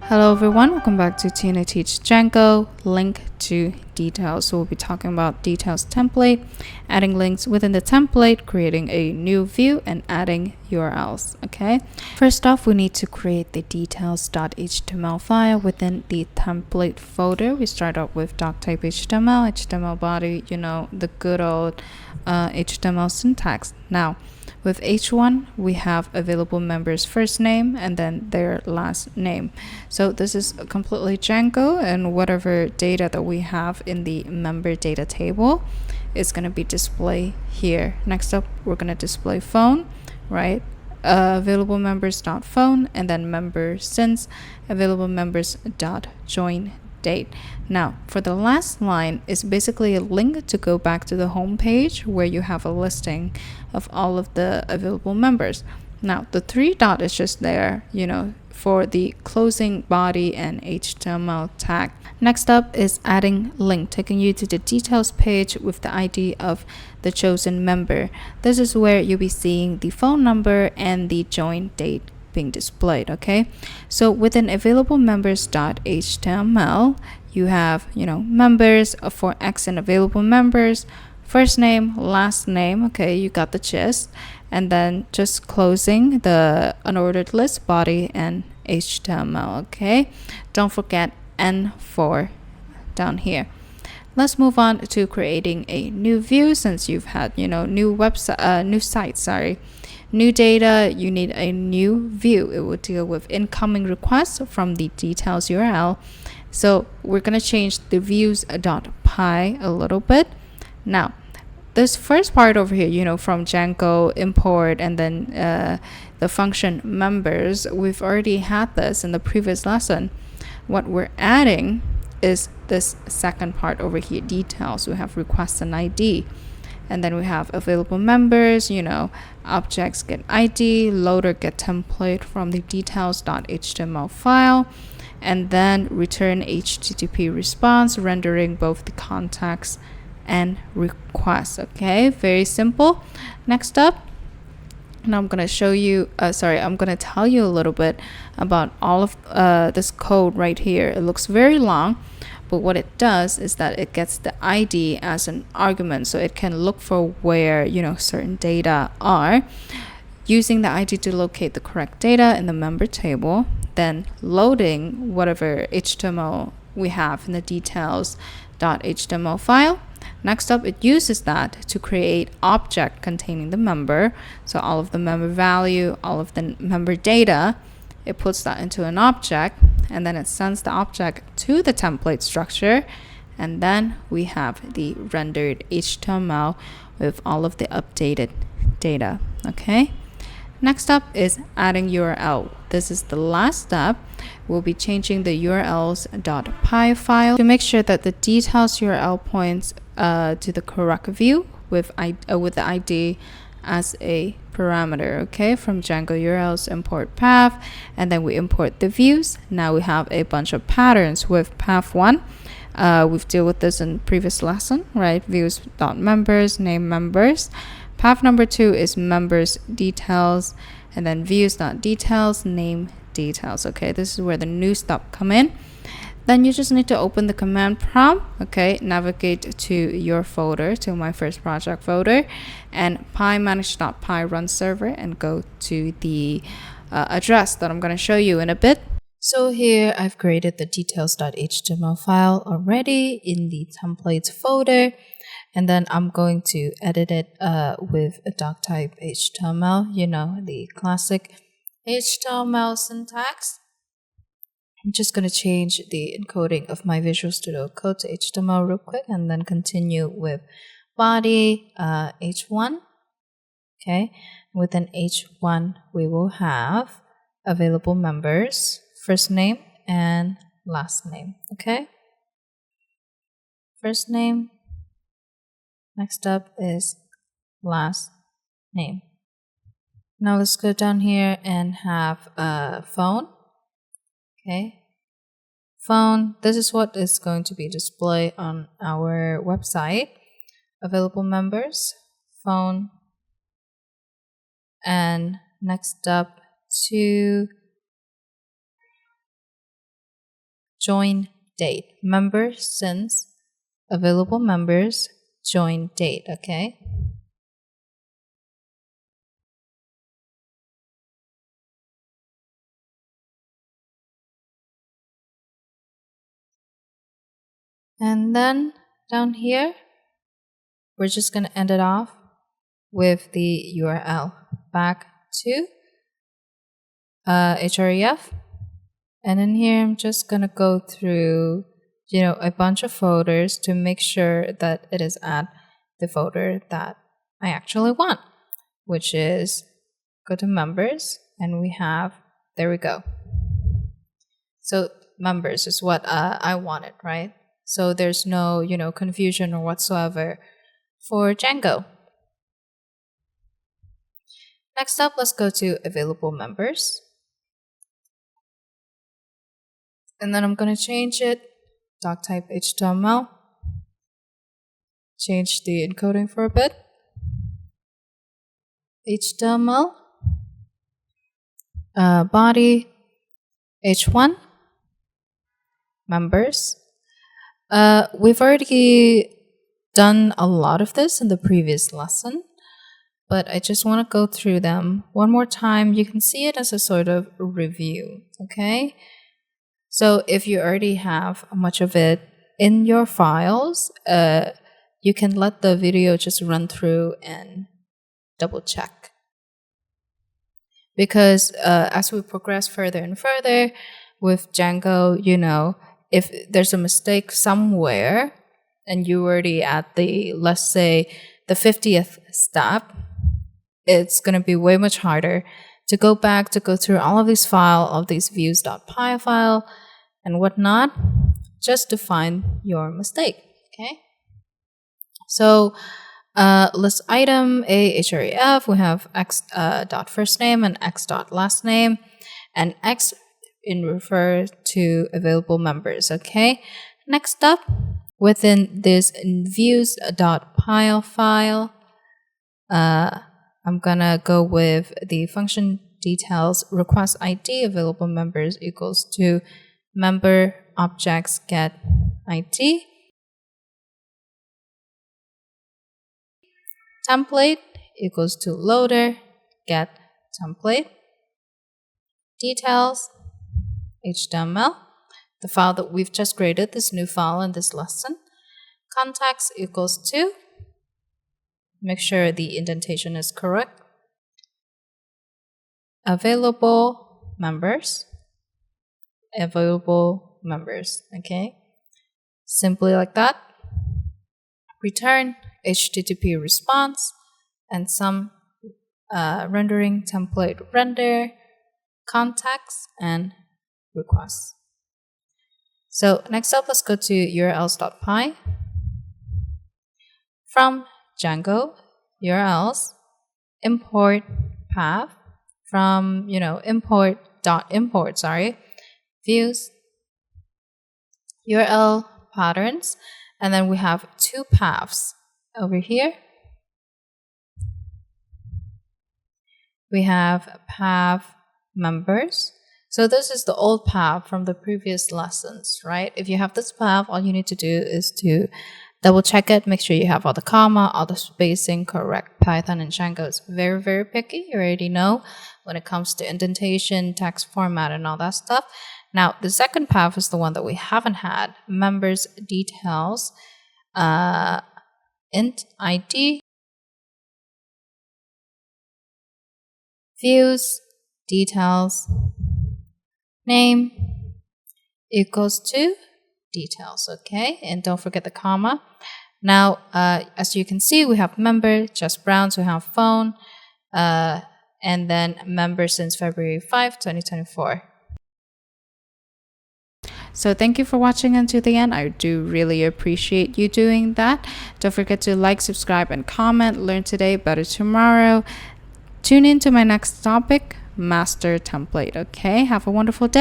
Hello everyone, welcome back to Tina Teach Django, link to details. So we'll be talking about details template, adding links within the template, creating a new view, and adding URLs. Okay, first off, we need to create the details.html file within the template folder. We start out with doc type HTML, HTML body, the good old HTML syntax. Now, with H1, we have available members' first name and then their last name. So this is completely Django, and whatever data that we have in the member data table is going to be displayed here. Next up, we're going to display phone, right? Available members dot phone, and then member since available members dot join date. Now, for the last line is basically a link to go back to the home page where you have a listing of all of the available members. Now, the three dot is just there, for the closing body and HTML tag. Next up is adding link, taking you to the details page with the ID of the chosen member. This is where you'll be seeing the phone number and the join date being displayed. Okay, so within available members.html, you have members for X and available members, first name, last name. Okay, you got the gist. And then just closing the unordered list, body and HTML. Okay, don't forget N4 down here. Let's move on to creating a new view. Since you've had new website, new site, new data, you need a new view. It will deal with incoming requests from the details URL. So we're going to change the views.py a little bit. Now, this first part over here, from Django import and then the function members, we've already had this in the previous lesson. What we're adding is this second part over here, details. We have request and ID. And then we have available members, objects get ID, loader get template from the details.html file, and then return HTTP response, rendering both the contacts and requests. Okay, very simple. Next up, now I'm going to show you, I'm going to tell you a little bit about all of this code right here. It looks very long, but what it does is that it gets the ID as an argument, so it can look for where certain data are, using the ID to locate the correct data in the member table, then loading whatever HTML we have in the details.html file. Next up, it uses that to create object containing the member, so all of the member value, all of the member data. It puts that into an object, and then it sends the object to the template structure, and then we have the rendered HTML with all of the updated data. Okay, next up is adding URL. This is the last step. We'll be changing the urls.py file to make sure that the details URL points to the correct view with the ID as a parameter. Okay, from Django URLs import path, and then we import the views. Now we have a bunch of patterns with path 1. We've dealt with this in previous lesson, right? Views.members, name members. Path number 2 is members details, and then views.details, name details. Okay, this is where the new stuff come in. Then you just need to open the command prompt. Okay, navigate to your folder, to my first project folder, and pymanage.py run server, and go to the address that I'm going to show you in a bit. So here I've created the details.html file already in the templates folder, and then I'm going to edit it with a doc type HTML, the classic HTML syntax. I'm just going to change the encoding of my Visual Studio Code to HTML real quick, and then continue with body H1. Okay, within H1 we will have available members, first name and last name. Okay, first name, next up is last name. Now let's go down here and have a phone. Okay, phone, this is what is going to be displayed on our website. Available members, phone, and next up to join date. Members since available members, join date, okay? And then down here, we're just going to end it off with the URL. Back to href. And in here, I'm just going to go through, a bunch of folders to make sure that it is at the folder that I actually want, which is go to members, and we have, there we go. So members is what I wanted, right? So there's no, confusion or whatsoever for Django. Next up, let's go to available members. And then I'm going to change it, doc type HTML, change the encoding for a bit. HTML, body, H1, members. We've already done a lot of this in the previous lesson, but I just want to go through them one more time. You can see it as a sort of review, okay? So if you already have much of it in your files, you can let the video just run through and double check. Because as we progress further and further with Django, if there's a mistake somewhere and you're already at the, let's say, the 50th step, it's going to be way much harder to go back to go through all of these files, all of these views.py file and whatnot, just to find your mistake, okay? So list item a href, we have x dot first name and x dot last name, and x in refer to available members, okay? Next up, within this views.py file, I'm gonna go with the function details request ID available members equals to member objects get ID. Template equals to loader get template. Details HTML, the file that we've just created, this new file in this lesson. Context equals to, make sure the indentation is correct, available members, okay? Simply like that. Return HTTP response and some rendering template render, context, and requests. So next up, let's go to urls.py. From Django, URLs, import path from, import, views, URL patterns, and then we have two paths over here. We have path members. So this is the old path from the previous lessons, right? If you have this path, all you need to do is to double check it, make sure you have all the comma, all the spacing correct. Python and Django is very, very picky. You already know when it comes to indentation, text format, and all that stuff. Now, the second path is the one that we haven't had. Members details, int ID, views, details, name equals to details, okay? And don't forget the comma. Now, as you can see, we have member, just Browns, we have phone, and then member since February 5, 2024. So thank you for watching until the end. I do really appreciate you doing that. Don't forget to like, subscribe, and comment. Learn today, better tomorrow. Tune in to my next topic, master template, okay? Have a wonderful day.